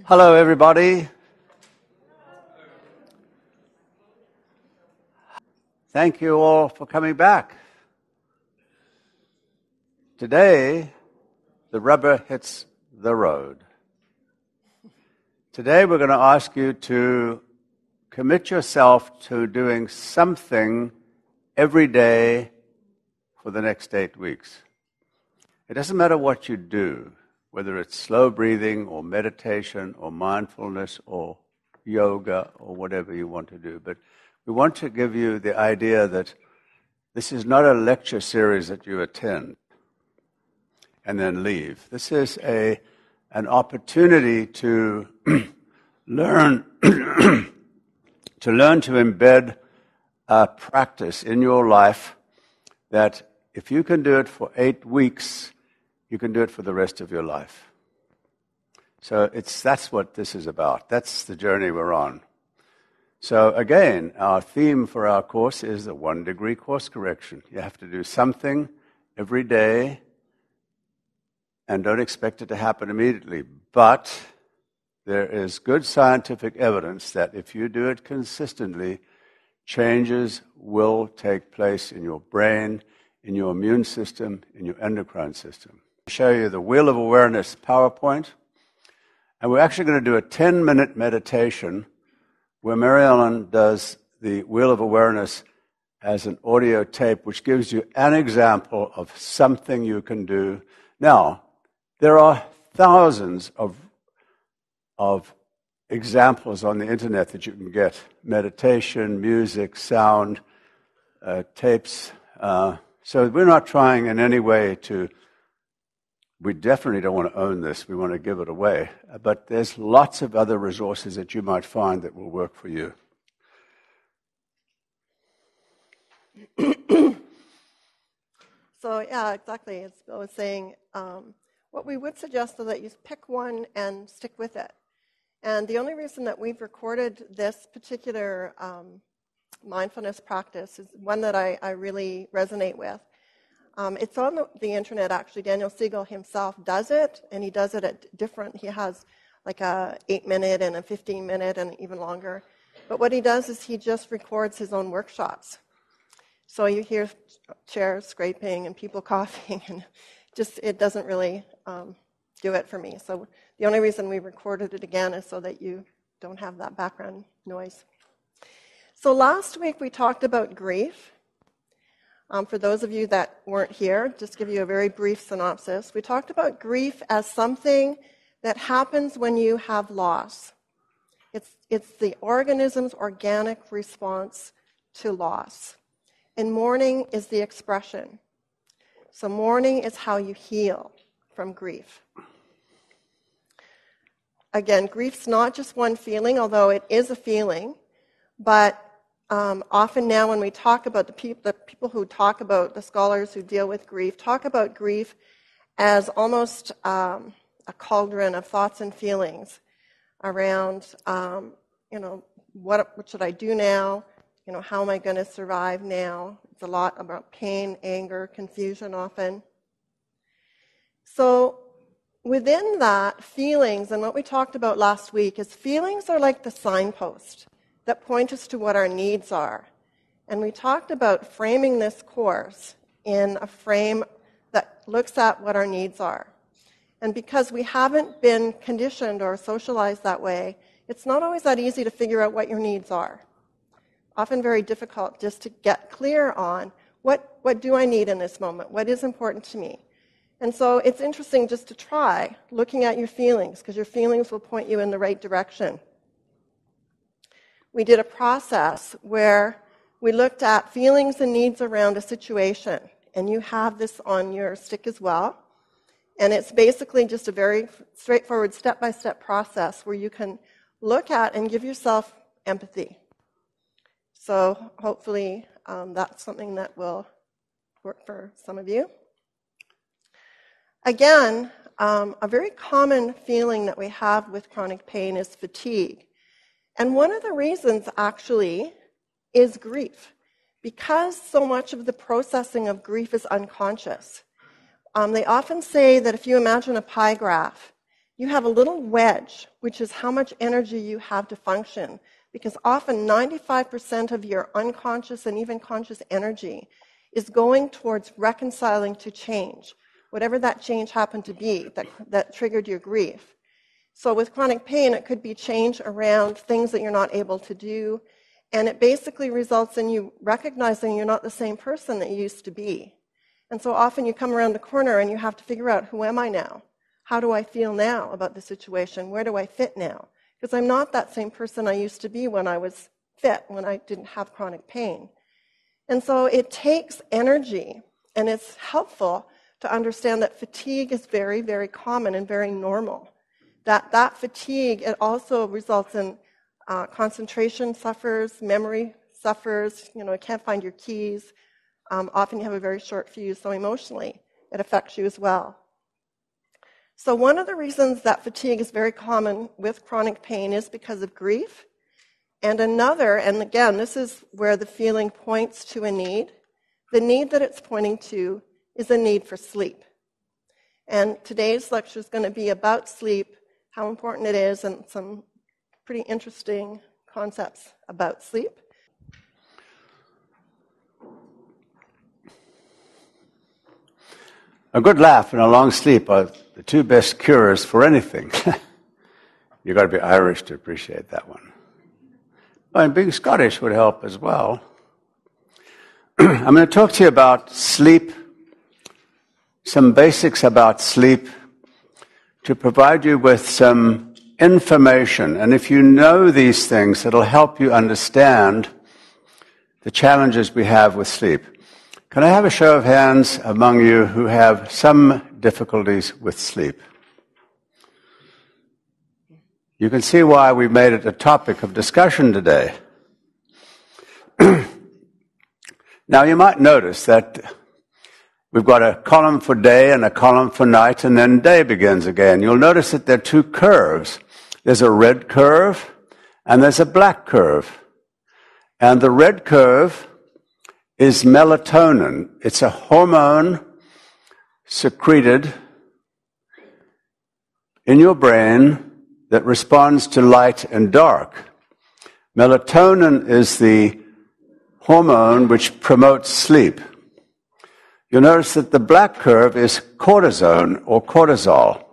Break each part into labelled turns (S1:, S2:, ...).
S1: Hello, everybody. Thank you all for coming back. Today, the rubber hits the road. Today, we're going to ask you to commit yourself to doing something every day for the next 8 weeks. It doesn't matter what you do, whether it's slow breathing or meditation or mindfulness or yoga or whatever you want to do. But we want to give you the idea that this is not a lecture series that you attend and then leave. This is an opportunity to learn to embed a practice in your life that if you can do it for 8 weeks, you can do it for the rest of your life. So that's what this is about. That's the journey we're on. So again, our theme for our course is the 1 degree course correction. You have to do something every day and don't expect it to happen immediately. But there is good scientific evidence that if you do it consistently, changes will take place in your brain, in your immune system, in your endocrine system. I'll show you the Wheel of Awareness PowerPoint. And we're actually going to do a 10-minute meditation where Mary Ellen does the Wheel of Awareness as an audio tape, which gives you an example of something you can do. Now, there are thousands of examples on the internet that you can get. Meditation, music, sound, tapes. So we're not trying in any way to... We definitely don't want to own this. We want to give it away. But there's lots of other resources that you might find that will work for you.
S2: So, yeah, exactly. As Bill was saying, what we would suggest is that you pick one and stick with it. And the only reason that we've recorded this particular mindfulness practice is one that I really resonate with. It's on the internet, actually. Daniel Siegel himself does it, and he does it at different... He has like a 8-minute and a 15-minute and even longer. But what he does is he just records his own workshops. So you hear chairs scraping and people coughing, and just it doesn't really do it for me. So the only reason we recorded it again is so that you don't have that background noise. So last week we talked about grief. For those of you that weren't here, just give you a very brief synopsis. We talked about grief as something that happens when you have loss. It's the organism's organic response to loss. And mourning is the expression. So mourning is how you heal from grief. Again, grief's not just one feeling, although it is a feeling, but often now when we talk about the people who talk about, the scholars who deal with grief, talk about grief as almost a cauldron of thoughts and feelings around, what should I do now? How am I going to survive now? It's a lot about pain, anger, confusion often. So within that, feelings, and what we talked about last week, is feelings are like the signpost that point us to what our needs are. And we talked about framing this course in a frame that looks at what our needs are. And because we haven't been conditioned or socialized that way, it's not always that easy to figure out what your needs are. Often very difficult just to get clear on what do I need in this moment? What is important to me? And so it's interesting just to try looking at your feelings, because your feelings will point you in the right direction. We did a process where we looked at feelings and needs around a situation, and you have this on your stick as well. And it's basically just a very straightforward step-by-step process where you can look at and give yourself empathy. So hopefully that's something that will work for some of you. Again, a very common feeling that we have with chronic pain is fatigue. And one of the reasons, actually, is grief, because so much of the processing of grief is unconscious. They often say that if you imagine a pie graph, you have a little wedge, which is how much energy you have to function. Because often 95% of your unconscious and even conscious energy is going towards reconciling to change, whatever that change happened to be that triggered your grief. So with chronic pain, it could be change around things that you're not able to do, and it basically results in you recognizing you're not the same person that you used to be. And so often you come around the corner and you have to figure out, who am I now? How do I feel now about the situation? Where do I fit now? Because I'm not that same person I used to be when I was fit, when I didn't have chronic pain. And so it takes energy, and it's helpful to understand that fatigue is very, very common and very normal. That fatigue, it also results in concentration suffers, memory suffers, you can't find your keys. Often you have a very short fuse, so emotionally it affects you as well. So one of the reasons that fatigue is very common with chronic pain is because of grief. And another, and again, this is where the feeling points to a need. The need that it's pointing to is a need for sleep. And today's lecture is going to be about sleep, how important it is, and some pretty interesting concepts about sleep.
S1: A good laugh and a long sleep are the two best cures for anything. You've got to be Irish to appreciate that one. Well, and being Scottish would help as well. I'm going to talk to you about sleep, some basics about sleep, to provide you with some information. And if you know these things, it'll help you understand the challenges we have with sleep. Can I have a show of hands among you who have some difficulties with sleep? You can see why we made it a topic of discussion today. Now, you might notice that we've got a column for day and a column for night, and then day begins again. You'll notice that there are two curves. There's a red curve, and there's a black curve. And the red curve is melatonin. It's a hormone secreted in your brain that responds to light and dark. Melatonin is the hormone which promotes sleep. You'll notice that the black curve is cortisone or cortisol.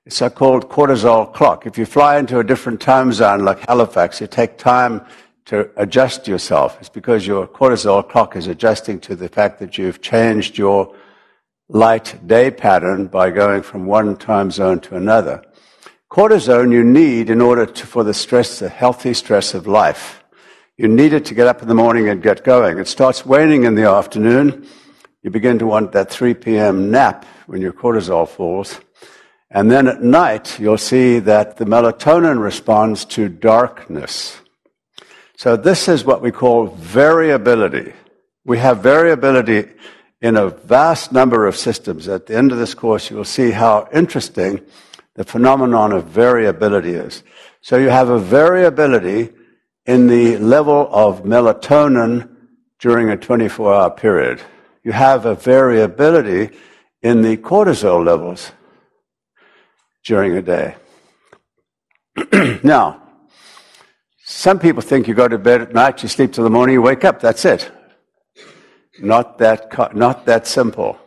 S1: It's a called cortisol clock. If you fly into a different time zone like Halifax, you take time to adjust yourself. It's because your cortisol clock is adjusting to the fact that you've changed your light-day pattern by going from one time zone to another. Cortisone you need in order for the healthy stress of life. You need it to get up in the morning and get going. It starts waning in the afternoon. You begin to want that 3 p.m. nap when your cortisol falls. And then at night, you'll see that the melatonin responds to darkness. So this is what we call variability. We have variability in a vast number of systems. At the end of this course, you will see how interesting the phenomenon of variability is. So you have a variability in the level of melatonin during a 24-hour period. You have a variability in the cortisol levels during a day. Now, some people think you go to bed at night, you sleep till the morning, you wake up, that's it. Not that simple.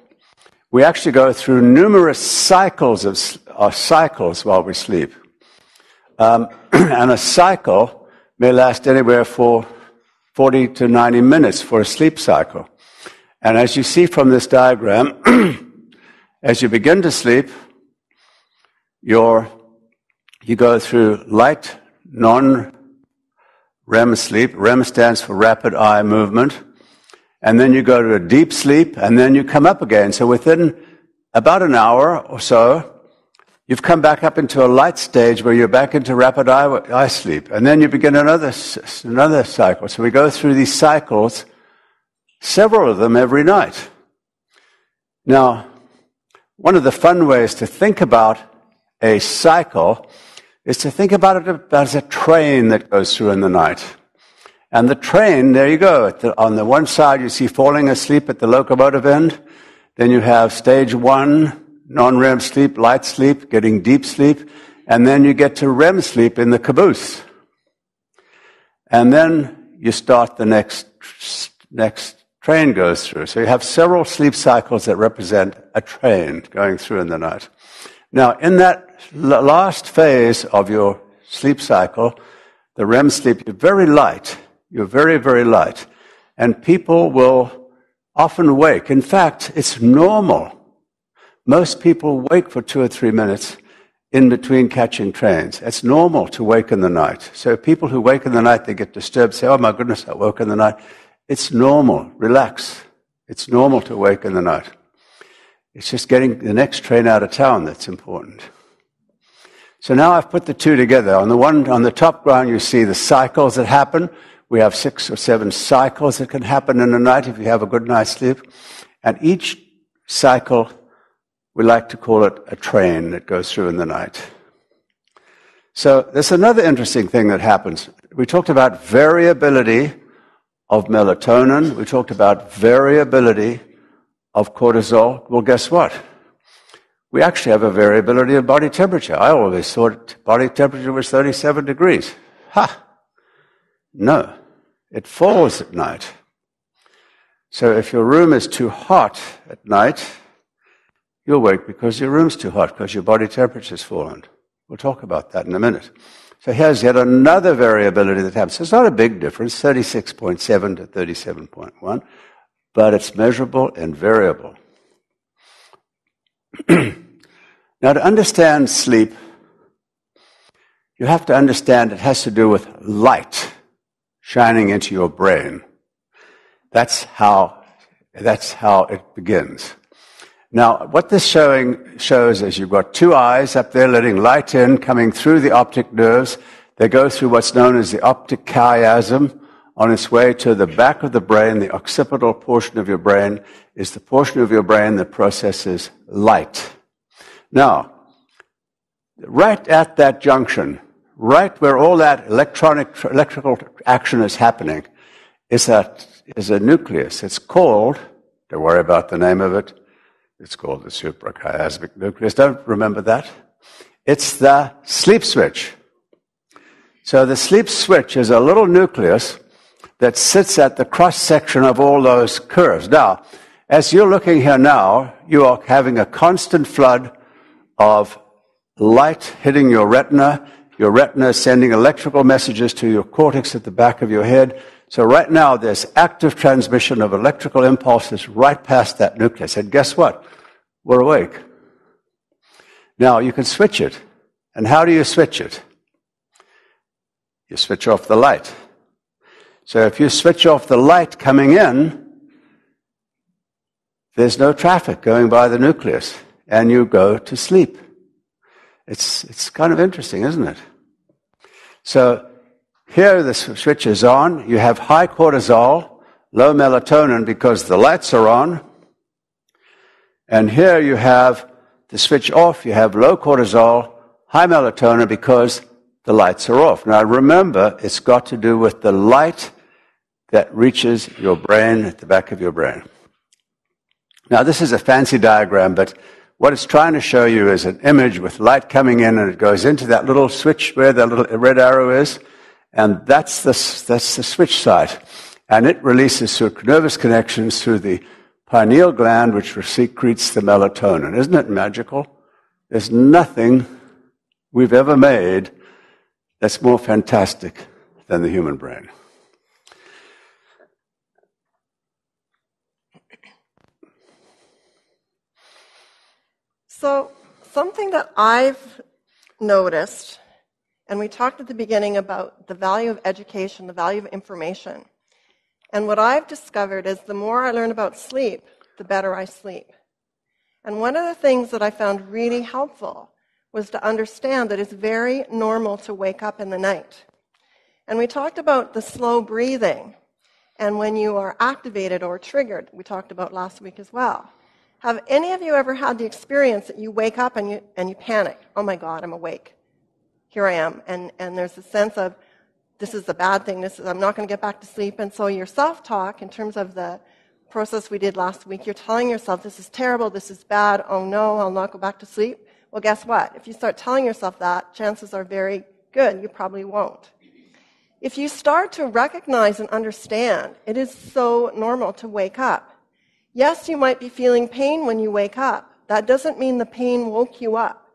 S1: We actually go through numerous cycles while we sleep. And a cycle may last anywhere for 40 to 90 minutes for a sleep cycle. And as you see from this diagram, as you begin to sleep, you go through light, non-REM sleep. REM stands for rapid eye movement. And then you go to a deep sleep, and then you come up again. So within about an hour or so, you've come back up into a light stage where you're back into rapid eye sleep. And then you begin another cycle. So we go through these cycles, several of them every night. Now, one of the fun ways to think about a cycle is to think about it as a train that goes through in the night. And the train, there you go. On the one side, you see falling asleep at the locomotive end. Then you have stage 1, non-REM sleep, light sleep, getting deep sleep, and then you get to REM sleep in the caboose. And then you start the next train goes through. So you have several sleep cycles that represent a train going through in the night. Now, in that last phase of your sleep cycle, the REM sleep, you're very light. You're very, very light. And people will often wake. In fact, it's normal. Most people wake for 2 or 3 minutes in between catching trains. It's normal to wake in the night. So people who wake in the night, they get disturbed, say, oh my goodness, I woke in the night. It's normal. Relax. It's normal to wake in the night. It's just getting the next train out of town that's important. So now I've put the two together. On the top ground, you see the cycles that happen. We have 6 or 7 cycles that can happen in the night if you have a good night's sleep. And each cycle, we like to call it a train that goes through in the night. So there's another interesting thing that happens. We talked about variability of melatonin. We talked about variability of cortisol. Well, guess what? We actually have a variability of body temperature. I always thought body temperature was 37 degrees. Ha! No. It falls at night. So if your room is too hot at night, you'll wake because your room's too hot, because your body temperature's fallen. We'll talk about that in a minute. So here's yet another variability that happens. It's not a big difference, 36.7 to 37.1, but it's measurable and variable. Now, to understand sleep, you have to understand it has to do with light shining into your brain. That's how it begins. Now, what this shows is you've got 2 eyes up there letting light in, coming through the optic nerves. They go through what's known as the optic chiasm. On its way to the back of the brain, the occipital portion of your brain is the portion of your brain that processes light. Now, right at that junction, right where all that electrical action is happening, is a nucleus. It's called, don't worry about the name of it, it's called the suprachiasmatic nucleus. Don't remember that. It's the sleep switch. So the sleep switch is a little nucleus that sits at the cross-section of all those curves. Now, as you're looking here now, you are having a constant flood of light hitting your retina. Your retina is sending electrical messages to your cortex at the back of your head. So right now, there's active transmission of electrical impulses right past that nucleus. And guess what? We're awake. Now, you can switch it. And how do you switch it? You switch off the light. So if you switch off the light coming in, there's no traffic going by the nucleus, and you go to sleep. It's kind of interesting, isn't it? So here the switch is on. You have high cortisol, low melatonin because the lights are on. And here you have the switch off. You have low cortisol, high melatonin because the lights are off. Now remember, it's got to do with the light that reaches your brain at the back of your brain. Now this is a fancy diagram, but what it's trying to show you is an image with light coming in, and it goes into that little switch where the little red arrow is, and that's the switch site. And it releases through nervous connections through the pineal gland, which secretes the melatonin. Isn't it magical? There's nothing we've ever made that's more fantastic than the human brain.
S2: So something that I've noticed, and we talked at the beginning about the value of education, the value of information. And what I've discovered is the more I learn about sleep, the better I sleep. And one of the things that I found really helpful was to understand that it's very normal to wake up in the night. And we talked about the slow breathing, and when you are activated or triggered, we talked about last week as well. Have any of you ever had the experience that you wake up and you panic? Oh my God, I'm awake. Here I am. And there's a sense of, this is the bad thing. I'm not going to get back to sleep. And so your self-talk in terms of the process we did last week, you're telling yourself, this is terrible, this is bad, oh no, I'll not go back to sleep. Well, guess what? If you start telling yourself that, chances are very good you probably won't. If you start to recognize and understand, it is so normal to wake up. Yes, you might be feeling pain when you wake up. That doesn't mean the pain woke you up.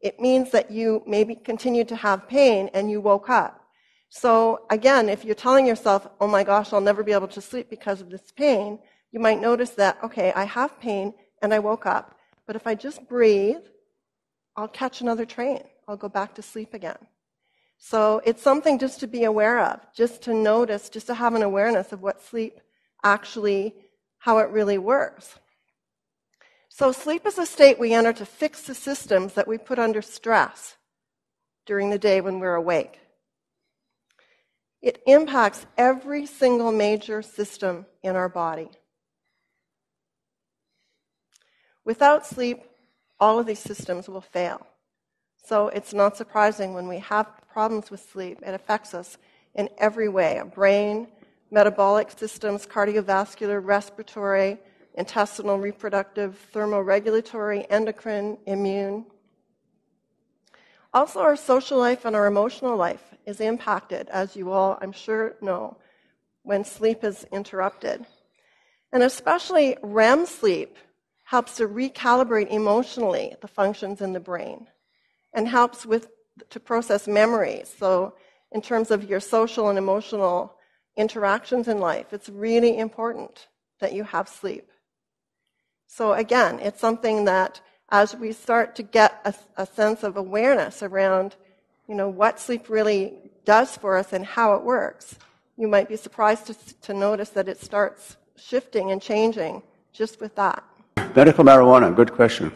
S2: It means that you maybe continued to have pain and you woke up. So again, if you're telling yourself, oh my gosh, I'll never be able to sleep because of this pain, you might notice that, okay, I have pain and I woke up, but if I just breathe, I'll catch another train. I'll go back to sleep again. So it's something just to be aware of, just to notice, just to have an awareness of what sleep actually, how it really works. So sleep is a state we enter to fix the systems that we put under stress during the day when we're awake. It impacts every single major system in our body. Without sleep, all of these systems will fail. So it's not surprising when we have problems with sleep, it affects us in every way: our brain, metabolic systems, cardiovascular, respiratory, intestinal, reproductive, thermoregulatory, endocrine, immune. Also, our social life and our emotional life is impacted, as you all, I'm sure, know, when sleep is interrupted. And especially REM sleep helps to recalibrate emotionally the functions in the brain and helps to process memories. So in terms of your social and emotional interactions in life, it's really important that you have sleep. So again, it's something that as we start to get a sense of awareness around, what sleep really does for us and how it works, you might be surprised to notice that it starts shifting and changing just with that.
S1: Medical marijuana, good question.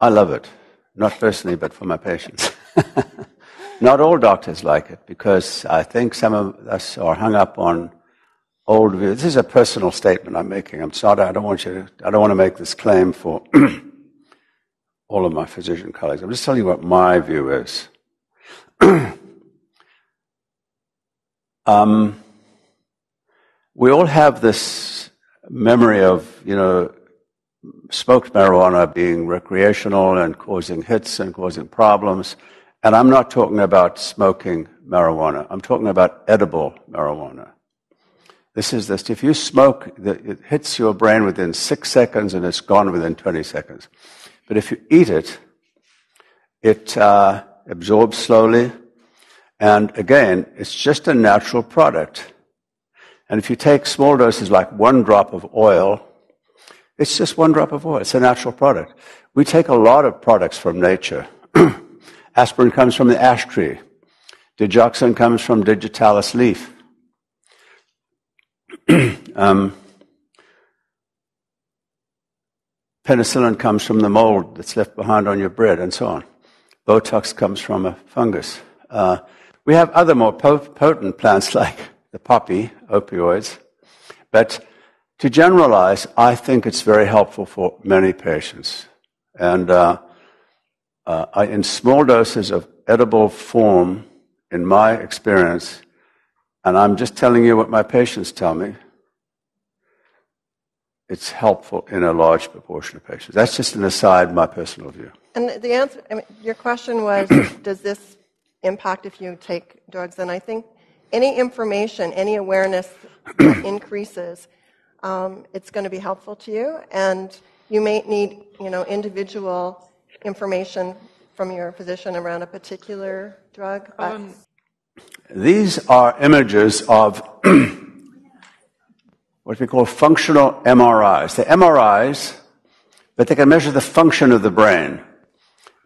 S1: I love it. Not personally, but for my patients. Not all doctors like it, because I think some of us are hung up on old views. This is a personal statement I'm making. I'm sorry, I don't want to make this claim for all of my physician colleagues. I'm just telling you what my view is. We all have this memory of, smoked marijuana being recreational and causing hits and causing problems. And I'm not talking about smoking marijuana. I'm talking about edible marijuana. This is this. If you smoke, it hits your brain within 6 seconds and it's gone within 20 seconds. But if you eat it, it absorbs slowly. And again, it's just a natural product. And if you take small doses like 1 drop of oil, it's just 1 drop of oil. It's a natural product. We take a lot of products from nature. Aspirin comes from the ash tree. Digoxin comes from digitalis leaf. Penicillin comes from the mold that's left behind on your bread, and so on. Botox comes from a fungus. We have other more potent plants like the poppy, opioids. But to generalize, I think it's very helpful for many patients. And in small doses of edible form, in my experience, and I'm just telling you what my patients tell me, it's helpful in a large proportion of patients. That's just an aside, my personal view.
S2: And the answer, your question was, does this impact if you take drugs? And I think any information, any awareness that increases, it's going to be helpful to you. And you may need, individual information from your physician around a particular drug.
S1: These are images of what we call functional MRIs. They're MRIs, but they can measure the function of the brain.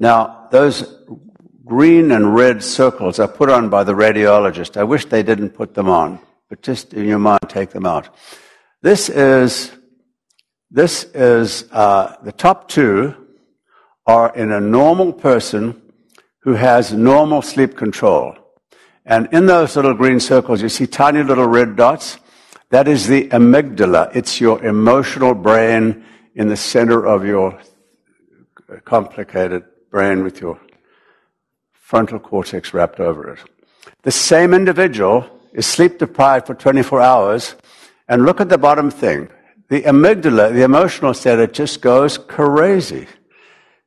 S1: Now, those green and red circles are put on by the radiologist. I wish they didn't put them on, but just in your mind, take them out. This is the top 2 are in a normal person who has normal sleep control. And in those little green circles, you see tiny little red dots. That is the amygdala. It's your emotional brain in the center of your complicated brain with your frontal cortex wrapped over it. The same individual is sleep deprived for 24 hours, and look at the bottom thing. The amygdala, the emotional center, just goes crazy.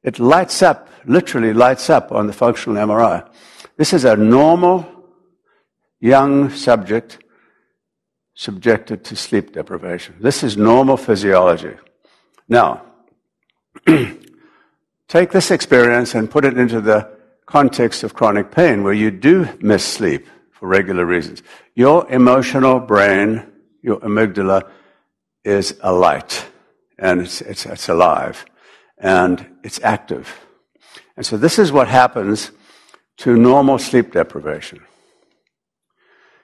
S1: It lights up, literally lights up on the functional MRI. This is a normal young subject subjected to sleep deprivation. This is normal physiology. Now, take this experience and put it into the context of chronic pain, where you do miss sleep for regular reasons. Your emotional brain, your amygdala, is alight, and it's alive, and it's active. And so this is what happens to normal sleep deprivation.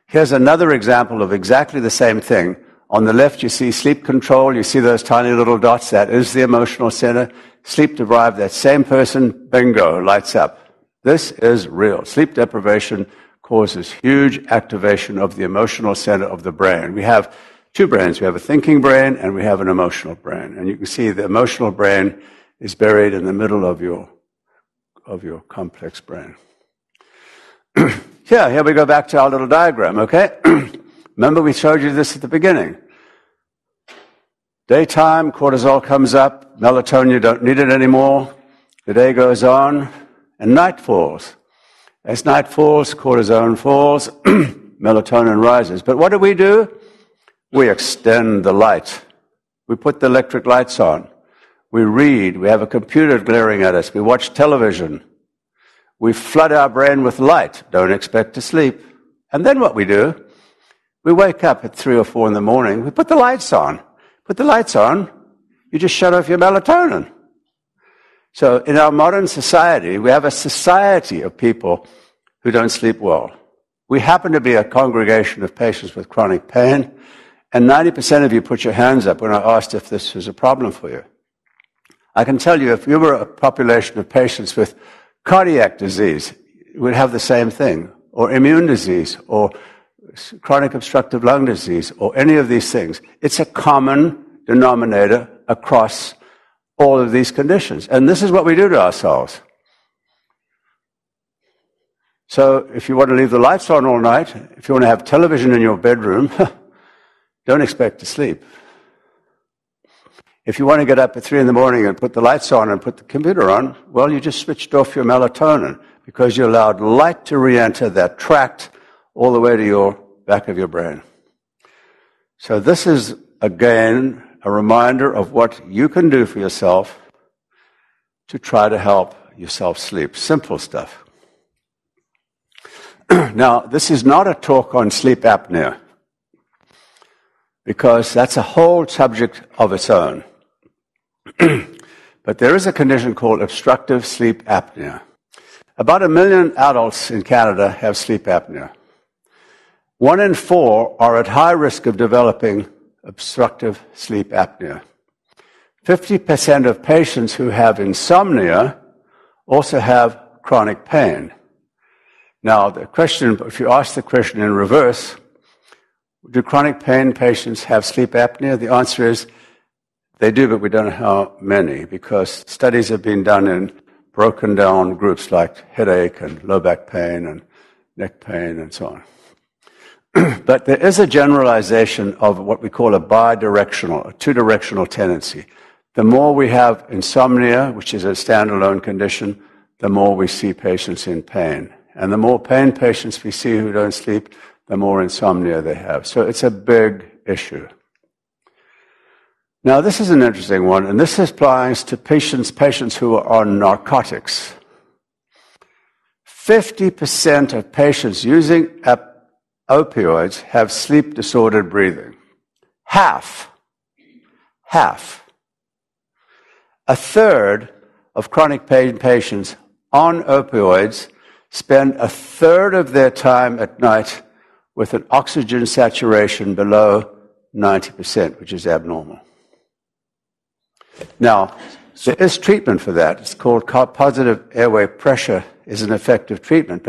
S1: Here's another example of exactly the same thing. On the left, you see sleep control. You see those tiny little dots. That is the emotional center. Sleep deprived, that same person, bingo, lights up. This is real. Sleep deprivation causes huge activation of the emotional center of the brain. We have two brains. We have a thinking brain and we have an emotional brain. And you can see the emotional brain is buried in the middle of your complex brain. Here we go back to our little diagram, okay? Remember we showed you this at the beginning. Daytime, cortisol comes up, melatonin, you don't need it anymore. The day goes on, and night falls. As night falls, cortisol falls, melatonin rises. But what do? We extend the light. We put the electric lights on. We read. We have a computer glaring at us. We watch television. We flood our brain with light. Don't expect to sleep. And then what we do, we wake up at 3 or 4 in the morning. We put the lights on. Put the lights on, you just shut off your melatonin. So in our modern society, we have a society of people who don't sleep well. We happen to be a congregation of patients with chronic pain, and 90% of you put your hands up when I asked if this was a problem for you. I can tell you, if you were a population of patients with cardiac disease, you would have the same thing, or immune disease, or chronic obstructive lung disease, or any of these things. It's a common denominator across all of these conditions. And this is what we do to ourselves. So if you want to leave the lights on all night, if you want to have television in your bedroom, don't expect to sleep. If you want to get up at 3 in the morning and put the lights on and put the computer on, well, you just switched off your melatonin because you allowed light to re-enter that tract all the way to your back of your brain. So this is, again, a reminder of what you can do for yourself to try to help yourself sleep. Simple stuff. Now, this is not a talk on sleep apnea, because that's a whole subject of its own. But there is a condition called obstructive sleep apnea. About 1 million adults in Canada have sleep apnea. 1 in 4 are at high risk of developing obstructive sleep apnea. 50% of patients who have insomnia also have chronic pain. Now, the question, if you ask the question in reverse, do chronic pain patients have sleep apnea? The answer is they do, but we don't know how many, because studies have been done in broken down groups like headache and low back pain and neck pain and so on. But there is a generalization of what we call a bidirectional, a two-directional tendency. The more we have insomnia, which is a standalone condition, the more we see patients in pain. And the more pain patients we see who don't sleep, the more insomnia they have. So it's a big issue. Now, this is an interesting one, and this applies to patients who are on narcotics. 50% of patients using opioids have sleep-disordered breathing. Half. A third of chronic pain patients on opioids spend a third of their time at night with an oxygen saturation below 90%, which is abnormal. Now, there is treatment for that. It's called positive airway pressure is an effective treatment.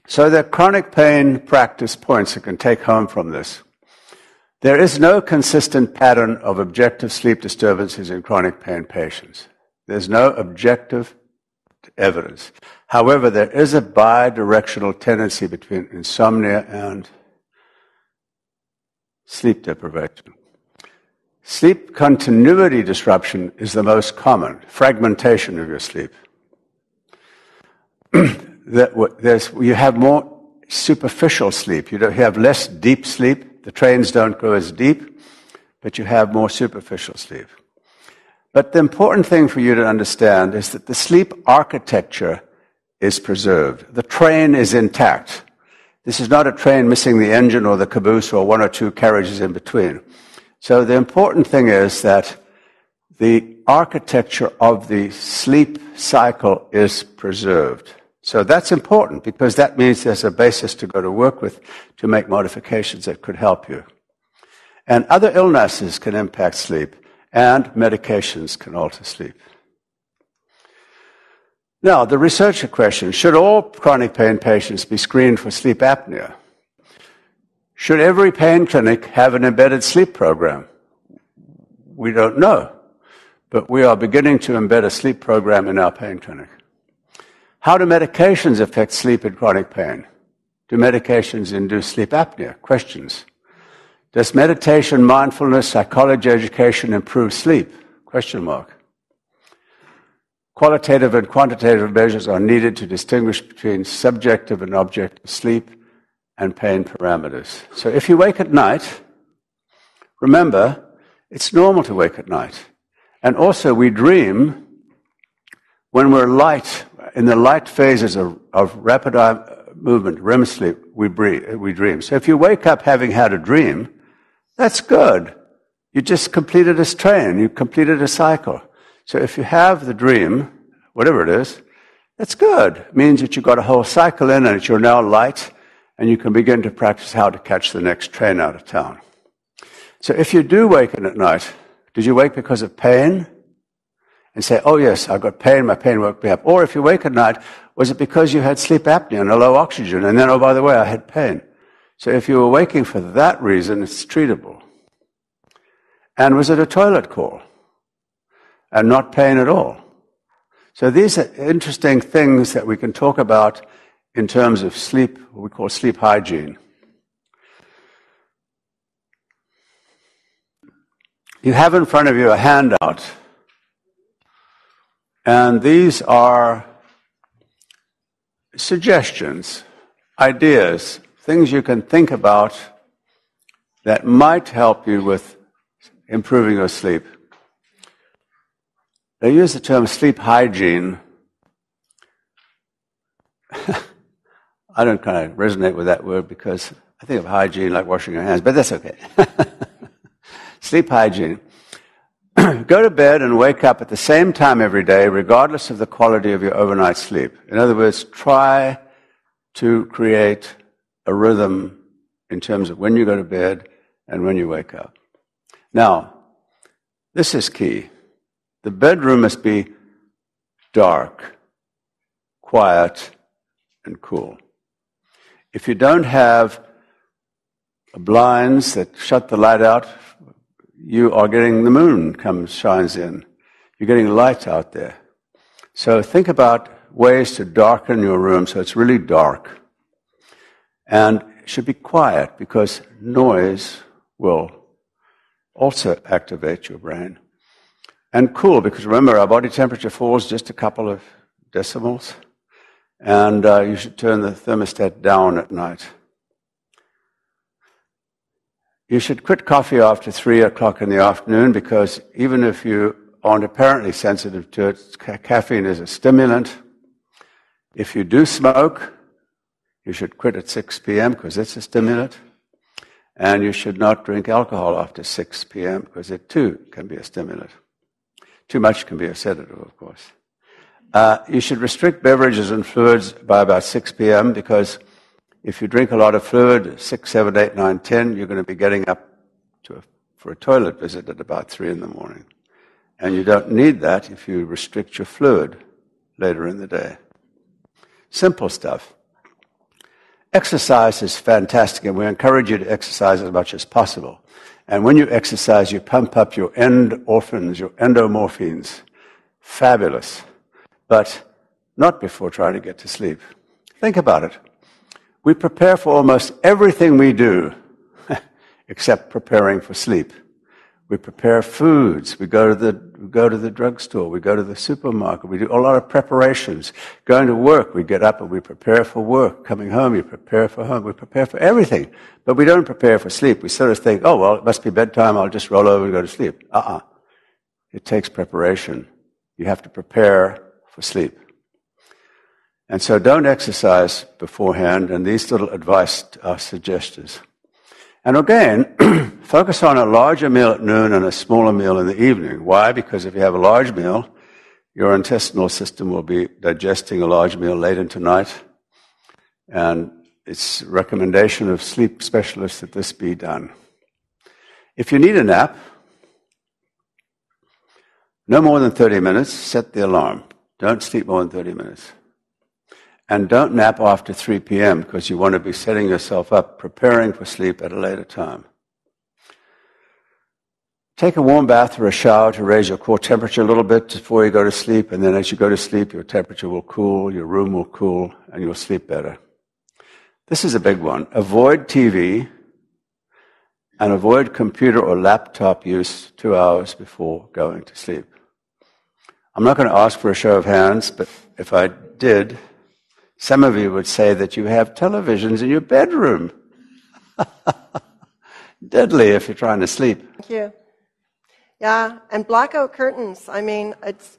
S1: So there are chronic pain practice points you can take home from this. There is no consistent pattern of objective sleep disturbances in chronic pain patients. There's no objective evidence. However, there is a bidirectional tendency between insomnia and sleep deprivation. Sleep continuity disruption is the most common, fragmentation of your sleep. You have more superficial sleep. You have less deep sleep. The trains don't go as deep, but you have more superficial sleep. But the important thing for you to understand is that the sleep architecture is preserved. The train is intact. This is not a train missing the engine or the caboose or one or two carriages in between. So the important thing is that the architecture of the sleep cycle is preserved. So that's important because that means there's a basis to go to work with to make modifications that could help you. And other illnesses can impact sleep, and medications can alter sleep. Now, the researcher question, should all chronic pain patients be screened for sleep apnea? Should every pain clinic have an embedded sleep program? We don't know, but we are beginning to embed a sleep program in our pain clinic. How do medications affect sleep in chronic pain? Do medications induce sleep apnea? Questions. Does meditation, mindfulness, psychology education improve sleep? Question mark. Qualitative and quantitative measures are needed to distinguish between subjective and objective sleep and pain parameters. So if you wake at night, remember, it's normal to wake at night. And also we dream when we're light, in the light phases of rapid eye movement, REM sleep, we dream. So if you wake up having had a dream, that's good. You just completed a strain, you completed a cycle. So if you have the dream, whatever it is, that's good. It means that you got a whole cycle in and you're now light and you can begin to practice how to catch the next train out of town. So if you do waken at night, did you wake because of pain? And say, oh yes, I got pain, my pain woke me up. Or if you wake at night, was it because you had sleep apnea and a low oxygen? And then, oh, by the way, I had pain. So if you were waking for that reason, it's treatable. And was it a toilet call? And not pain at all? So these are interesting things that we can talk about in terms of sleep, what we call sleep hygiene. You have in front of you a handout. And these are suggestions, ideas, things you can think about that might help you with improving your sleep. They use the term sleep hygiene. I don't kind of resonate with that word because I think of hygiene like washing your hands, but that's okay. Sleep hygiene. Go to bed and wake up at the same time every day, regardless of the quality of your overnight sleep. In other words, try to create a rhythm in terms of when you go to bed and when you wake up. Now, this is key. The bedroom must be dark, quiet, and cool. If you don't have blinds that shut the light out, you are getting the moon shines in. You're getting light out there. So think about ways to darken your room so it's really dark. And it should be quiet because noise will also activate your brain. And cool, because remember, our body temperature falls just a couple of decimals. And you should turn the thermostat down at night. You should quit coffee after 3 o'clock in the afternoon because even if you aren't apparently sensitive to it, caffeine is a stimulant. If you do smoke, you should quit at 6 p.m. because it's a stimulant. And you should not drink alcohol after 6 p.m. because it too can be a stimulant. Too much can be a sedative, of course. You should restrict beverages and fluids by about 6 p.m. because if you drink a lot of fluid, 6, 7, 8, 9, 10, you're going to be getting up for a toilet visit at about 3 in the morning. And you don't need that if you restrict your fluid later in the day. Simple stuff. Exercise is fantastic, and we encourage you to exercise as much as possible. And when you exercise, you pump up your endorphins, your endomorphines. Fabulous. But not before trying to get to sleep. Think about it. We prepare for almost everything we do, except preparing for sleep. We prepare foods. We go to the drugstore. We go to the supermarket. We do a lot of preparations. Going to work, we get up and we prepare for work. Coming home, you prepare for home. We prepare for everything. But we don't prepare for sleep. We sort of think, oh, well, it must be bedtime. I'll just roll over and go to sleep. It takes preparation. You have to prepare for sleep. And so don't exercise beforehand, and these little advice are suggestions. And again, focus on a larger meal at noon and a smaller meal in the evening. Why? Because if you have a large meal, your intestinal system will be digesting a large meal late into night. And it's a recommendation of sleep specialists that this be done. If you need a nap, no more than 30 minutes, set the alarm. Don't sleep more than 30 minutes. And don't nap after 3 p.m. because you want to be setting yourself up, preparing for sleep at a later time. Take a warm bath or a shower to raise your core temperature a little bit before you go to sleep, and then as you go to sleep, your temperature will cool, your room will cool, and you'll sleep better. This is a big one. Avoid TV and avoid computer or laptop use 2 hours before going to sleep. I'm not going to ask for a show of hands, but if I did, some of you would say that you have televisions in your bedroom. Deadly if you're trying to sleep.
S2: Thank you. Yeah, and blackout curtains. I mean, it's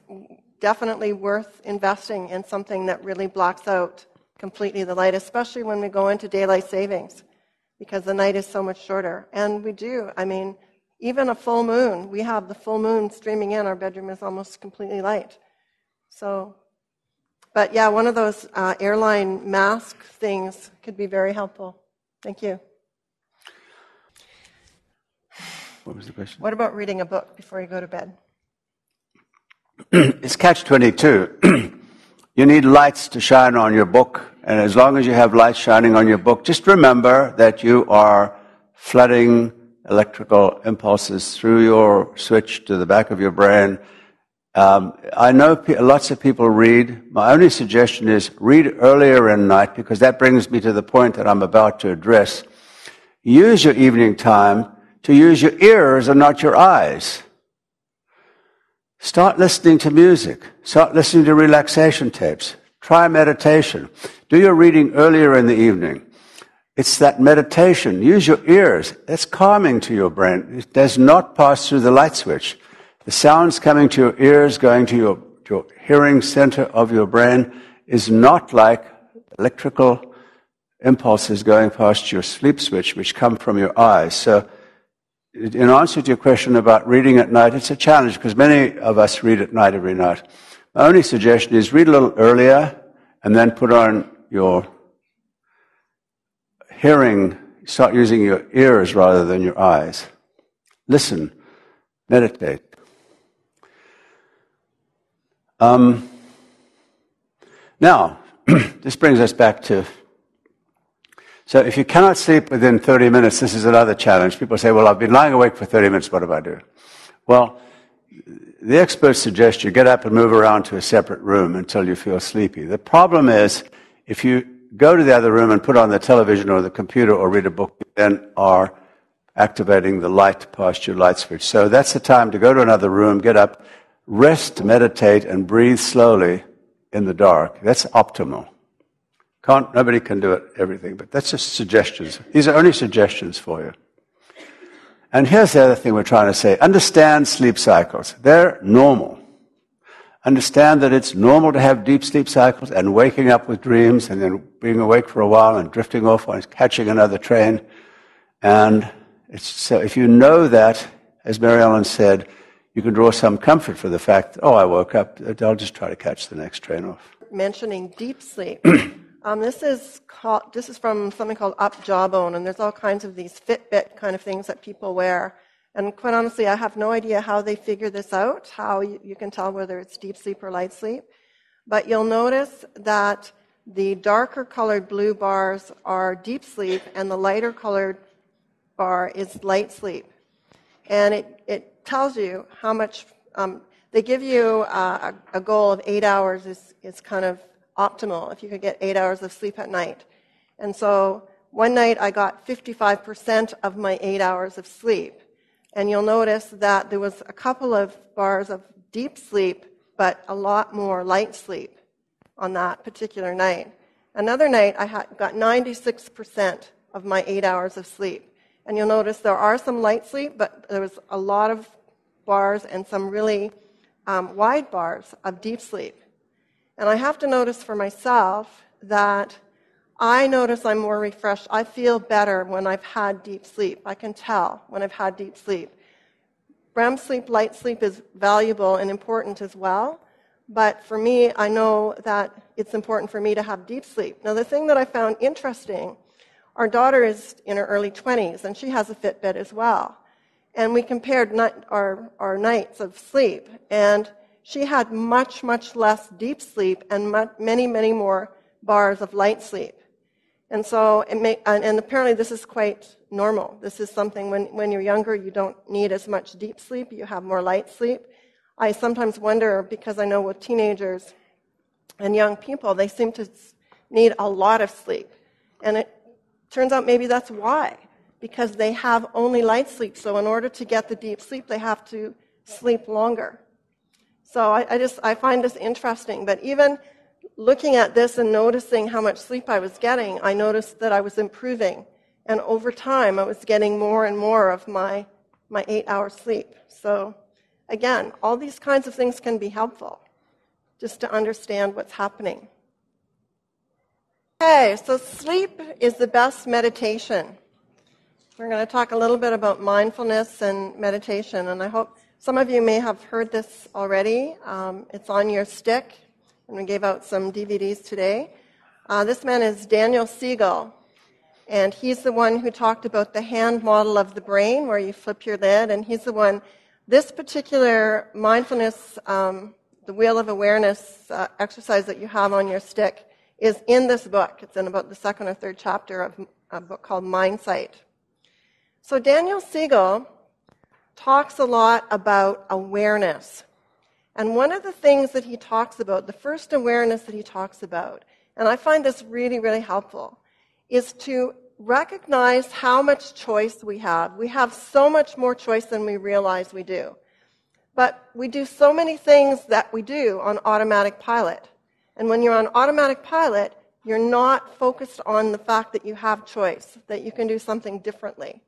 S2: definitely worth investing in something that really blocks out completely the light, especially when we go into daylight savings, because the night is so much shorter. And we do, I mean, even a full moon, we have the full moon streaming in, our bedroom is almost completely light. So, but yeah, one of those airline mask things could be very helpful. Thank you.
S1: What was the question?
S2: What about reading a book before you go to bed?
S1: It's catch-22. You need lights to shine on your book, and as long as you have lights shining on your book, just remember that you are flooding electrical impulses through your switch to the back of your brain. I know lots of people read. My only suggestion is read earlier in night, because that brings me to the point that I'm about to address. Use your evening time to use your ears and not your eyes. Start listening to music. Start listening to relaxation tapes. Try meditation. Do your reading earlier in the evening. It's that meditation. Use your ears. That's calming to your brain. It does not pass through the light switch. The sounds coming to your ears, going to your hearing center of your brain, is not like electrical impulses going past your sleep switch, which come from your eyes. So, in answer to your question about reading at night, it's a challenge because many of us read at night every night. My only suggestion is read a little earlier and then put on your hearing, start using your ears rather than your eyes. Listen, meditate. Now, this brings us back to, so if you cannot sleep within 30 minutes, this is another challenge. People say, well, I've been lying awake for 30 minutes, what do I do? Well, the experts suggest you get up and move around to a separate room until you feel sleepy. The problem is, if you go to the other room and put on the television or the computer or read a book, you then are activating the light past your light switch. So that's the time to go to another room, get up, rest, meditate, and breathe slowly in the dark. That's optimal. Nobody can do it, everything, but that's just suggestions. These are only suggestions for you. And here's the other thing we're trying to say. Understand sleep cycles. They're normal. Understand that it's normal to have deep sleep cycles and waking up with dreams and then being awake for a while and drifting off and catching another train. And so if you know that, as Mary Ellen said, you can draw some comfort for the fact that, oh, I woke up, I'll just try to catch the next train off.
S2: Mentioning deep sleep. This is from something called Up Jawbone, and there's all kinds of these Fitbit kind of things that people wear. And quite honestly, I have no idea how they figure this out, how you can tell whether it's deep sleep or light sleep. But you'll notice that the darker colored blue bars are deep sleep, and the lighter colored bar is light sleep. And it tells you how much, they give you a goal of 8 hours is kind of optimal if you could get 8 hours of sleep at night. And so one night I got 55% of my 8 hours of sleep. And you'll notice that there was a couple of bars of deep sleep, but a lot more light sleep on that particular night. Another night I got 96% of my 8 hours of sleep. And you'll notice there are some light sleep, but there was a lot of bars and some really wide bars of deep sleep. And I have to notice for myself that I notice I'm more refreshed. I feel better when I've had deep sleep. I can tell when I've had deep sleep. REM sleep, light sleep is valuable and important as well. But for me, I know that it's important for me to have deep sleep. Now, the thing that I found interesting, our daughter is in her early 20s, and she has a Fitbit as well. And we compared our nights of sleep, and she had much, much less deep sleep and many, many more bars of light sleep. And so, and apparently this is quite normal. This is something when you're younger, you don't need as much deep sleep, you have more light sleep. I sometimes wonder, because I know with teenagers and young people, they seem to need a lot of sleep. And it turns out maybe that's why, because they have only light sleep. So in order to get the deep sleep, they have to sleep longer. So I find this interesting. But even looking at this and noticing how much sleep I was getting, I noticed that I was improving. And over time, I was getting more and more of my 8-hour sleep. So again, all these kinds of things can be helpful, just to understand what's happening. Okay, so sleep is the best meditation. We're going to talk a little bit about mindfulness and meditation, and I hope some of you may have heard this already. It's on your stick, and we gave out some DVDs today. This man is Daniel Siegel, and he's the one who talked about the hand model of the brain, where you flip your lid, and he's the one. This particular mindfulness, the wheel of awareness exercise that you have on your stick is in this book. It's in about the second or third chapter of a book called Mindsight. So Daniel Siegel talks a lot about awareness. And one of the things that he talks about, the first awareness that he talks about, and I find this really, really helpful, is to recognize how much choice we have. We have so much more choice than we realize we do. But we do so many things that we do on automatic pilot. And when you're on automatic pilot, you're not focused on the fact that you have choice, that you can do something differently.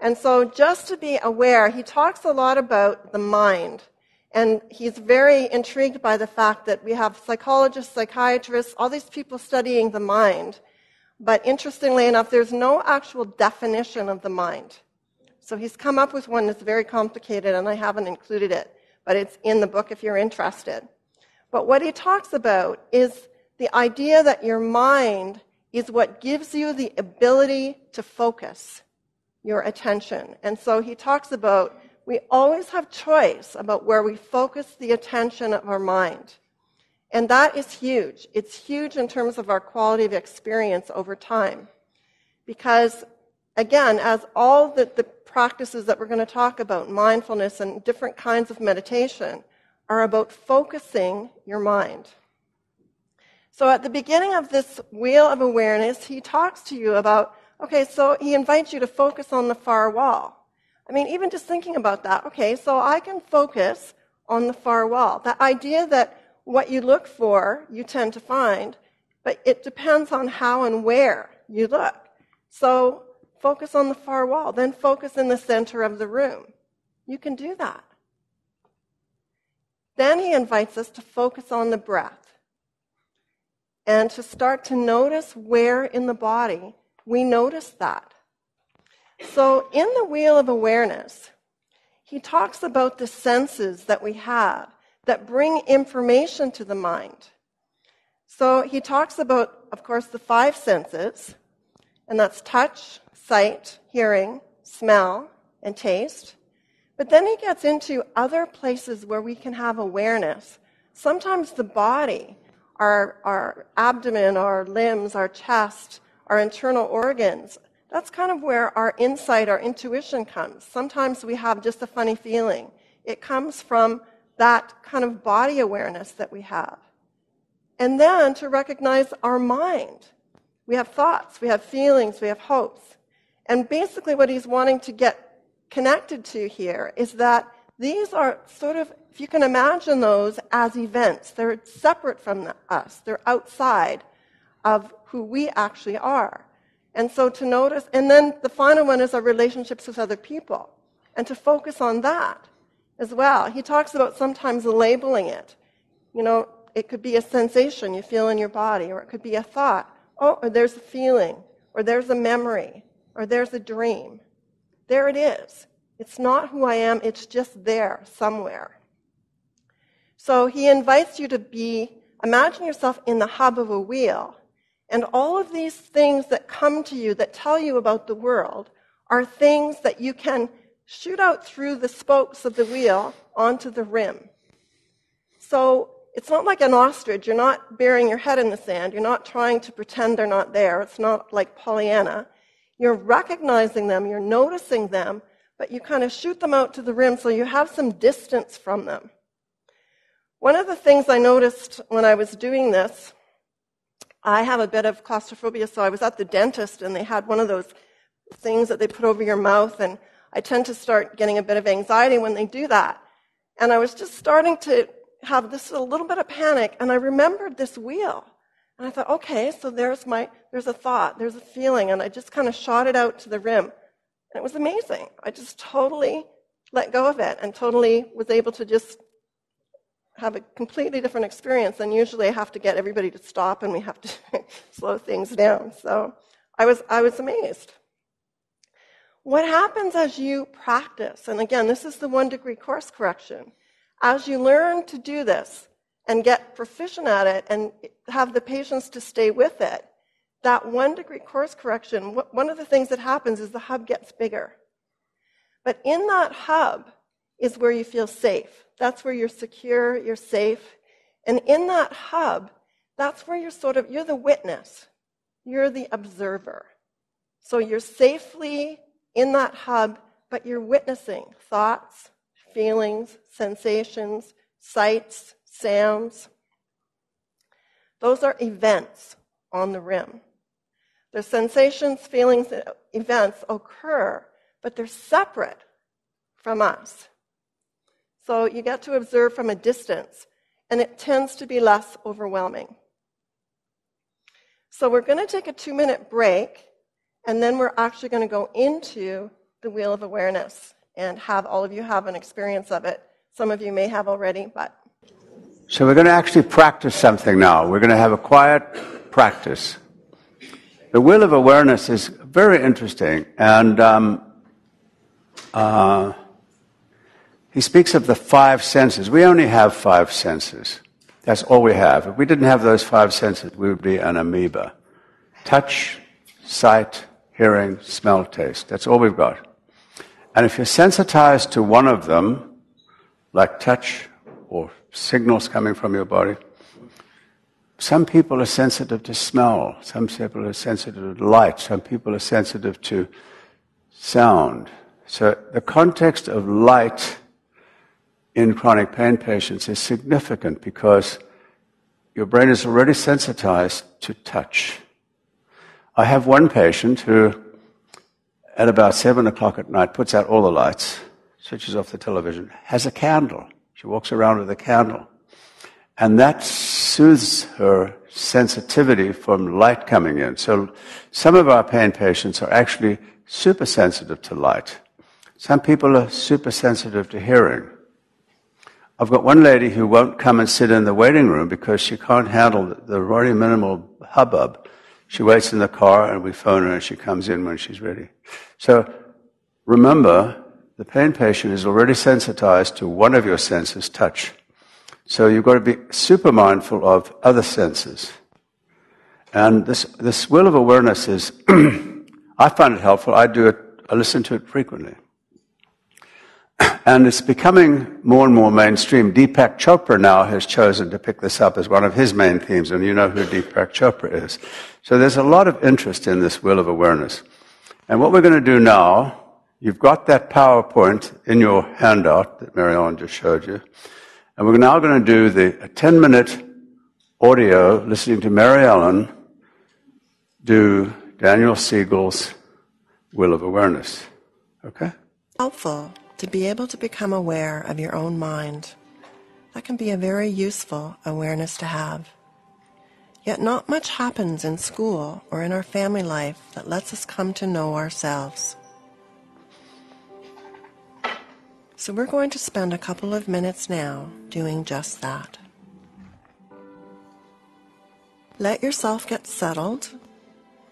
S2: And so just to be aware, he talks a lot about the mind. And he's very intrigued by the fact that we have psychologists, psychiatrists, all these people studying the mind. But interestingly enough, there's no actual definition of the mind. So he's come up with one that's very complicated, and I haven't included it. But it's in the book if you're interested. But what he talks about is the idea that your mind is what gives you the ability to focus your attention. And so he talks about we always have choice about where we focus the attention of our mind. And that is huge. It's huge in terms of our quality of experience over time. Because, again, as all the practices that we're going to talk about, mindfulness and different kinds of meditation, are about focusing your mind. So at the beginning of this wheel of awareness, he talks to you about, okay, so he invites you to focus on the far wall. I mean, even just thinking about that, okay, so I can focus on the far wall. The idea that what you look for, you tend to find, but it depends on how and where you look. So focus on the far wall, then focus in the center of the room. You can do that. Then he invites us to focus on the breath and to start to notice where in the body we notice that. So in the wheel of awareness, he talks about the senses that we have that bring information to the mind. So he talks about, of course, the 5 senses, and that's touch, sight, hearing, smell, and taste. But then he gets into other places where we can have awareness. Sometimes the body, our abdomen, our limbs, our chest, our internal organs, that's kind of where our insight, our intuition comes. Sometimes we have just a funny feeling. It comes from that kind of body awareness that we have. And then to recognize our mind. We have thoughts, we have feelings, we have hopes. And basically what he's wanting to get connected to here is that these are sort of, if you can imagine those as events, they're separate from us. They're outside of who we actually are. And so to notice, and then the final one is our relationships with other people, and to focus on that as well. He talks about sometimes labeling it. You know, it could be a sensation you feel in your body, or it could be a thought. Oh, or there's a feeling, or there's a memory, or there's a dream. There it is. It's not who I am, it's just there somewhere. So he invites you to imagine yourself in the hub of a wheel, and all of these things that come to you that tell you about the world are things that you can shoot out through the spokes of the wheel onto the rim. So it's not like an ostrich. You're not burying your head in the sand. You're not trying to pretend they're not there. It's not like Pollyanna. You're recognizing them. You're noticing them, but you kind of shoot them out to the rim so you have some distance from them. One of the things I noticed when I was doing this, I have a bit of claustrophobia, so I was at the dentist and they had one of those things that they put over your mouth, and I tend to start getting a bit of anxiety when they do that. And I was just starting to have this a little bit of panic, and I remembered this wheel. And I thought, okay, so there's a thought, there's a feeling, and I just kind of shot it out to the rim. And it was amazing. I just totally let go of it and totally was able to just have a completely different experience. And usually I have to get everybody to stop and we have to slow things down. So I was amazed. What happens as you practice, and again, this is the 1-degree course correction, as you learn to do this and get proficient at it and have the patience to stay with it, that 1-degree course correction, one of the things that happens is the hub gets bigger. But in that hub is where you feel safe. That's where you're secure, you're safe. And in that hub, that's where you're the witness. You're the observer. So you're safely in that hub, but you're witnessing thoughts, feelings, sensations, sights, sounds. Those are events on the rim. The sensations, feelings, events occur, but they're separate from us. So you get to observe from a distance, and it tends to be less overwhelming. So we're going to take a 2-minute break, and then we're actually going to go into the Wheel of Awareness and have all of you have an experience of it. Some of you may have already, but...
S1: So we're going to actually practice something now. We're going to have a quiet practice. The Wheel of Awareness is very interesting, and he speaks of the 5 senses. We only have 5 senses. That's all we have. If we didn't have those 5 senses, we would be an amoeba. Touch, sight, hearing, smell, taste. That's all we've got. And if you're sensitized to one of them, like touch or signals coming from your body, some people are sensitive to smell. Some people are sensitive to light. Some people are sensitive to sound. So the context of light in chronic pain patients is significant because your brain is already sensitized to touch. I have one patient who, at about 7 o'clock at night, puts out all the lights, switches off the television, has a candle. She walks around with a candle. And that soothes her sensitivity from light coming in. So some of our pain patients are actually super sensitive to light. Some people are super sensitive to hearing. I've got one lady who won't come and sit in the waiting room because she can't handle the very minimal hubbub. She waits in the car and we phone her and she comes in when she's ready. So remember, the pain patient is already sensitized to one of your senses, touch. So you've got to be super mindful of other senses. And this Wheel of Awareness is, I find it helpful. I do it, I listen to it frequently. And it's becoming more and more mainstream. Deepak Chopra now has chosen to pick this up as one of his main themes, and you know who Deepak Chopra is. So there's a lot of interest in this Wheel of Awareness. And what we're going to do now, you've got that PowerPoint in your handout that Marianne just showed you. And And we're now going to do a 10-minute audio listening to Mary Ellen do Daniel Siegel's Wheel of Awareness. Okay?
S3: Helpful to be able to become aware of your own mind. That can be a very useful awareness to have. Yet not much happens in school or in our family life that lets us come to know ourselves. So we're going to spend a couple of minutes now doing just that. Let yourself get settled.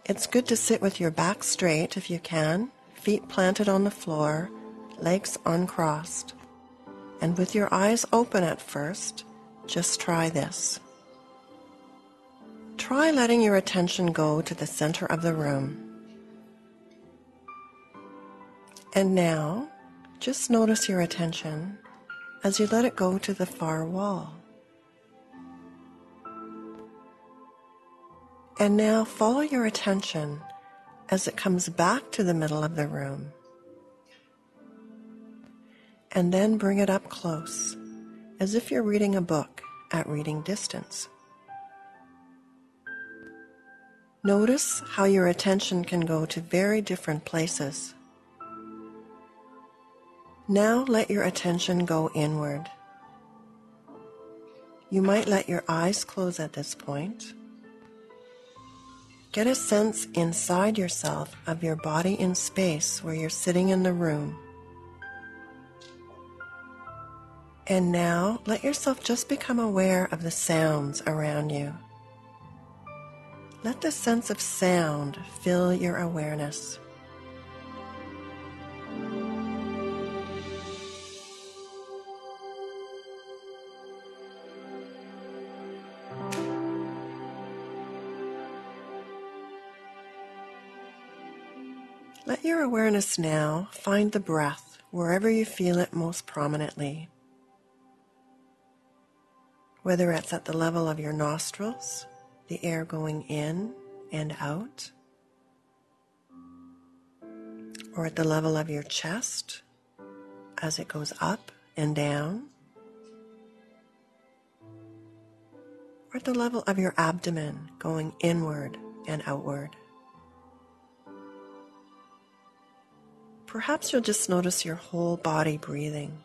S3: It's good to sit with your back straight if you can, feet planted on the floor, legs uncrossed. And with your eyes open at first, just try this. Try letting your attention go to the center of the room. And now, just notice your attention as you let it go to the far wall. And now follow your attention as it comes back to the middle of the room. And then bring it up close, as if you're reading a book at reading distance. Notice how your attention can go to very different places. Now let your attention go inward. You might let your eyes close at this point. Get a sense inside yourself of your body in space where you're sitting in the room. And now let yourself just become aware of the sounds around you. Let the sense of sound fill your awareness. Let your awareness now find the breath wherever you feel it most prominently. Whether it's at the level of your nostrils, the air going in and out, or at the level of your chest as it goes up and down, or at the level of your abdomen going inward and outward. Perhaps you'll just notice your whole body breathing.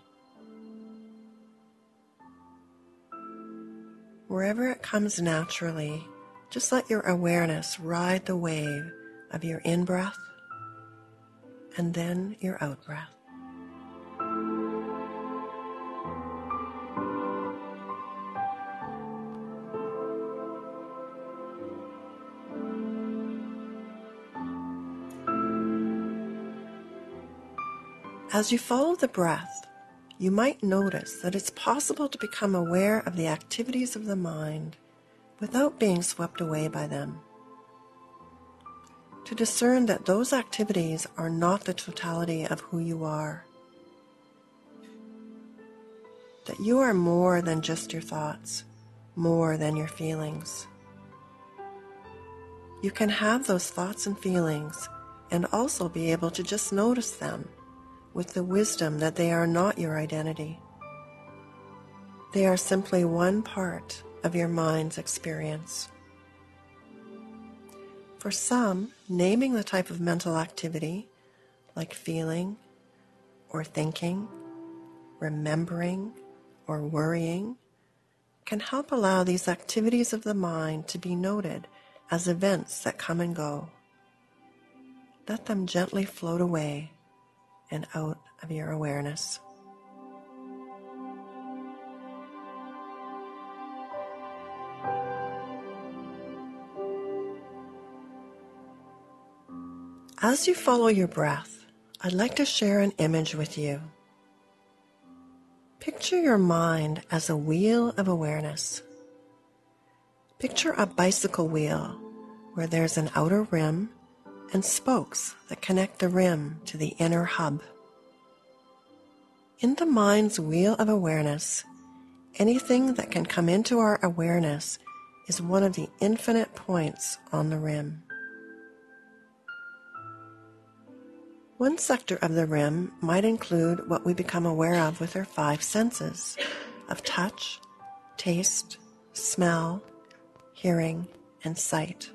S3: Wherever it comes naturally, just let your awareness ride the wave of your in-breath and then your out-breath. As you follow the breath, you might notice that it's possible to become aware of the activities of the mind without being swept away by them. To discern that those activities are not the totality of who you are. That you are more than just your thoughts, more than your feelings. You can have those thoughts and feelings and also be able to just notice them with the wisdom that they are not your identity. They are simply one part of your mind's experience. For some, naming the type of mental activity, like feeling, or thinking, remembering, or worrying, can help allow these activities of the mind to be noted as events that come and go. Let them gently float away and out of your awareness. As you follow your breath, I'd like to share an image with you. Picture your mind as a wheel of awareness. Picture a bicycle wheel where there's an outer rim and spokes that connect the rim to the inner hub. In the mind's wheel of awareness, anything that can come into our awareness is one of the infinite points on the rim. One sector of the rim might include what we become aware of with our five senses, of touch, taste, smell, hearing, and sight.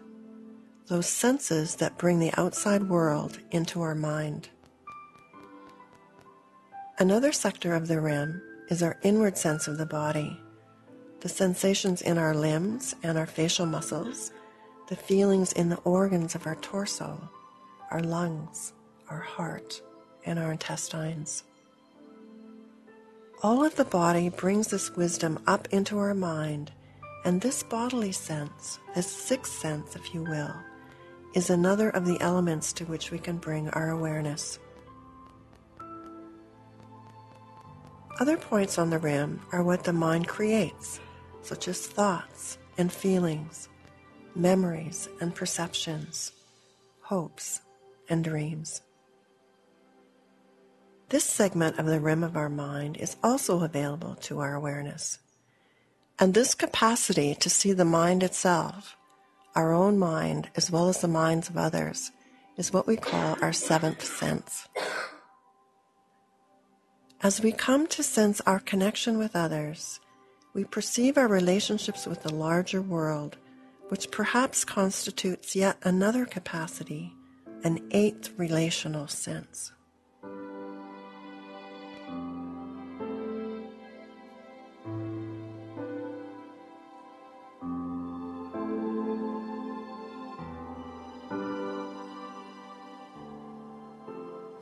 S3: Those senses that bring the outside world into our mind. Another sector of the rim is our inward sense of the body, the sensations in our limbs and our facial muscles, the feelings in the organs of our torso, our lungs, our heart, and our intestines. All of the body brings this wisdom up into our mind, and this bodily sense, this sixth sense, if you will, is another of the elements to which we can bring our awareness. Other points on the rim are what the mind creates, such as thoughts and feelings, memories and perceptions, hopes and dreams. This segment of the rim of our mind is also available to our awareness. And this capacity to see the mind itself, our own mind as well as the minds of others, is what we call our seventh sense. As we come to sense our connection with others, we perceive our relationships with the larger world, which perhaps constitutes yet another capacity, an eighth relational sense.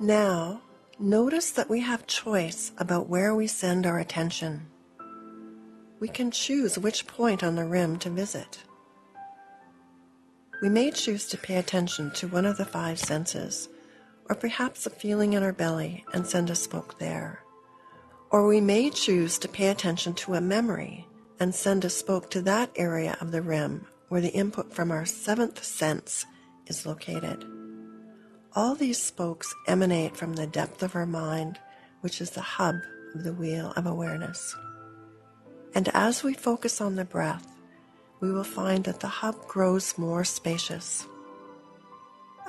S3: Now, notice that we have choice about where we send our attention. We can choose which point on the rim to visit. We may choose to pay attention to one of the five senses, or perhaps a feeling in our belly and send a spoke there. Or we may choose to pay attention to a memory and send a spoke to that area of the rim where the input from our seventh sense is located. All these spokes emanate from the depth of our mind, which is the hub of the wheel of awareness. And as we focus on the breath, we will find that the hub grows more spacious.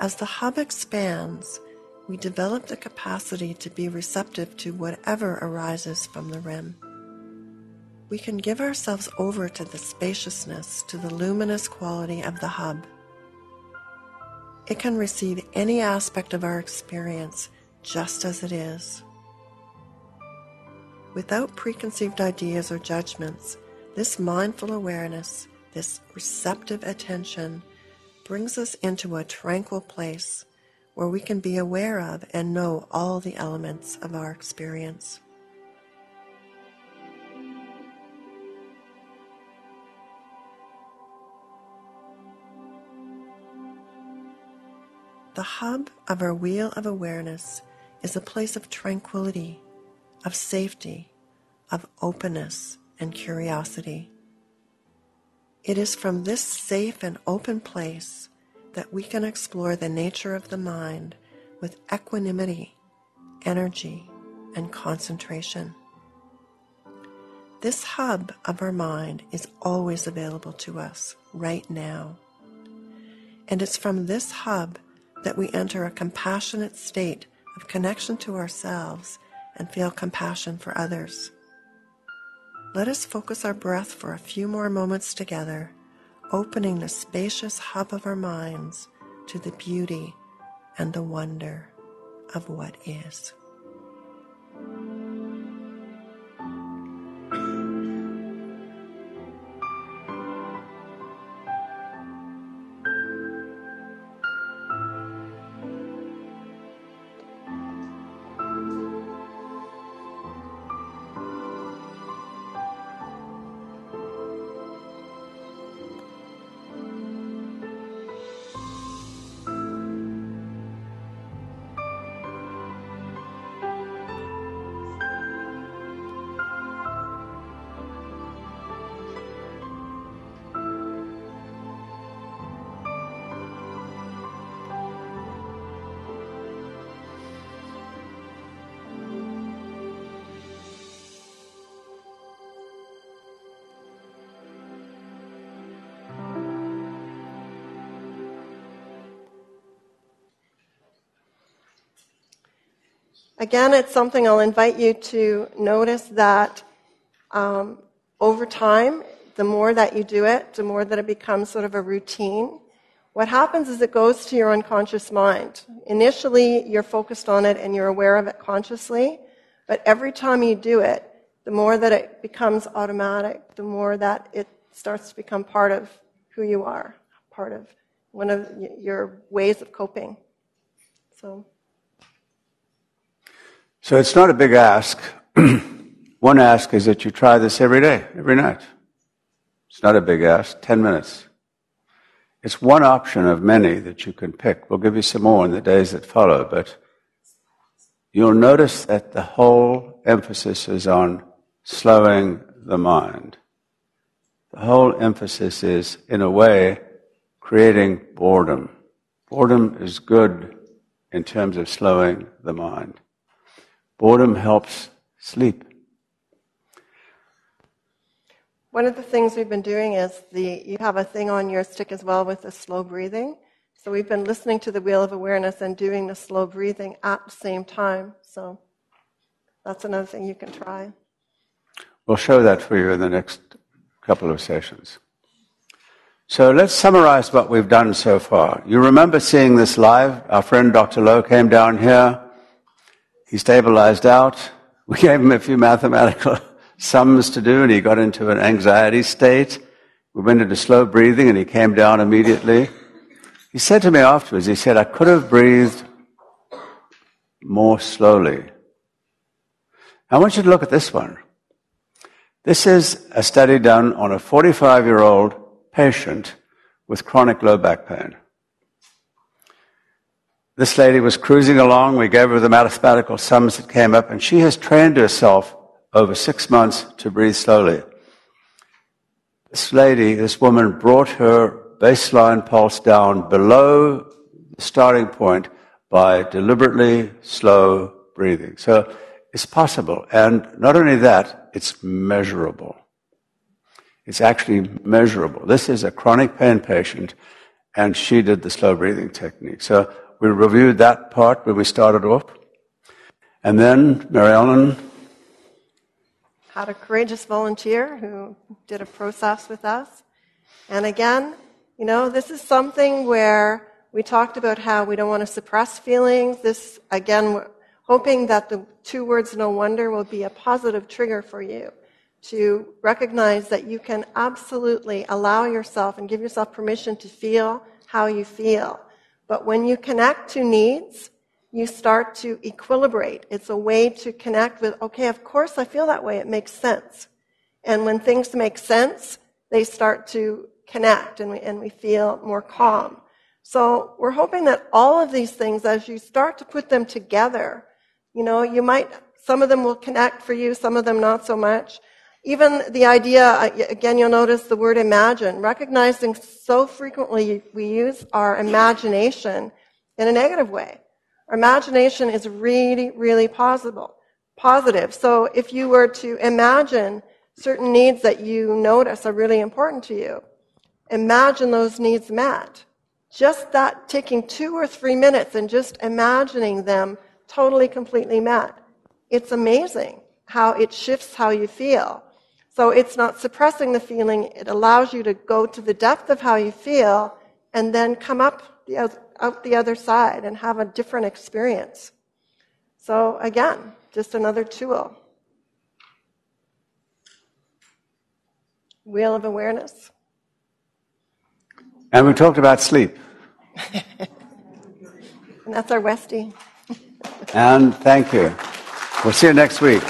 S3: As the hub expands, we develop the capacity to be receptive to whatever arises from the rim. We can give ourselves over to the spaciousness, to the luminous quality of the hub. It can receive any aspect of our experience just as it is. Without preconceived ideas or judgments, this mindful awareness, this receptive attention, brings us into a tranquil place where we can be aware of and know all the elements of our experience. The hub of our wheel of awareness is a place of tranquility, of safety, of openness and curiosity. It is from this safe and open place that we can explore the nature of the mind with equanimity, energy, and concentration. This hub of our mind is always available to us right now. And it's from this hub that we enter a compassionate state of connection to ourselves and feel compassion for others. Let us focus our breath for a few more moments together, opening the spacious hub of our minds to the beauty and the wonder of what is.
S2: Again, it's something I'll invite you to notice that Over time, the more that you do it, the more that it becomes sort of a routine. What happens is it goes to your unconscious mind. Initially, you're focused on it and you're aware of it consciously, but every time you do it, the more that it becomes automatic, the more that it starts to become part of who you are, part of one of your ways of coping. So
S1: it's not a big ask. One ask is that you try this every day, every night. It's not a big ask, 10 minutes. It's one option of many that you can pick. We'll give you some more in the days that follow, but you'll notice that the whole emphasis is on slowing the mind. The whole emphasis is, in a way, creating boredom. Boredom is good in terms of slowing the mind. Boredom helps sleep.
S2: one of the things we've been doing is you have a thing on your stick as well with the slow breathing. So we've been listening to the wheel of awareness and doing the slow breathing at the same time. So that's another thing you can try.
S1: We'll show that for you in the next couple of sessions. So let's summarize what we've done so far. You remember seeing this live? Our friend Dr. Lowe came down here. He stabilized out. We gave him a few mathematical sums to do, and he got into an anxiety state. We went into slow breathing, and he came down immediately. He said to me afterwards, he said, I could have breathed more slowly. I want you to look at this one. This is a study done on a 45-year-old patient with chronic low back pain. This lady was cruising along. We gave her the mathematical sums that came up, and she has trained herself over 6 months to breathe slowly. This lady, this woman, brought her baseline pulse down below the starting point by deliberately slow breathing. So it's possible. And not only that, it's measurable. It's actually measurable. This is a chronic pain patient, and she did the slow breathing technique. So we reviewed that part when we started off. And then Mary Ellen
S2: had a courageous volunteer who did a process with us. And again, you know, this is something where we talked about how we don't want to suppress feelings. This, again, we're hoping that the 2 words no wonder will be a positive trigger for you to recognize that you can absolutely allow yourself and give yourself permission to feel how you feel. But when you connect to needs, you start to equilibrate. It's a way to connect with, okay, of course I feel that way. It makes sense. And when things make sense, they start to connect and we feel more calm. So we're hoping that all of these things, as you start to put them together, you know, you might, some of them will connect for you, some of them not so much. Even the idea, again, you'll notice the word imagine, recognizing so frequently we use our imagination in a negative way. Our imagination is really, really positive. So if you were to imagine certain needs that you notice are really important to you, imagine those needs met. Just that taking 2 or 3 minutes and just imagining them totally, completely met. It's amazing how it shifts how you feel. So it's not suppressing the feeling. It allows you to go to the depth of how you feel and then come out the other side and have a different experience. So again, just another tool. Wheel of awareness.
S1: And we talked about sleep.
S2: And that's our Westie.
S1: And thank you. We'll see you next week.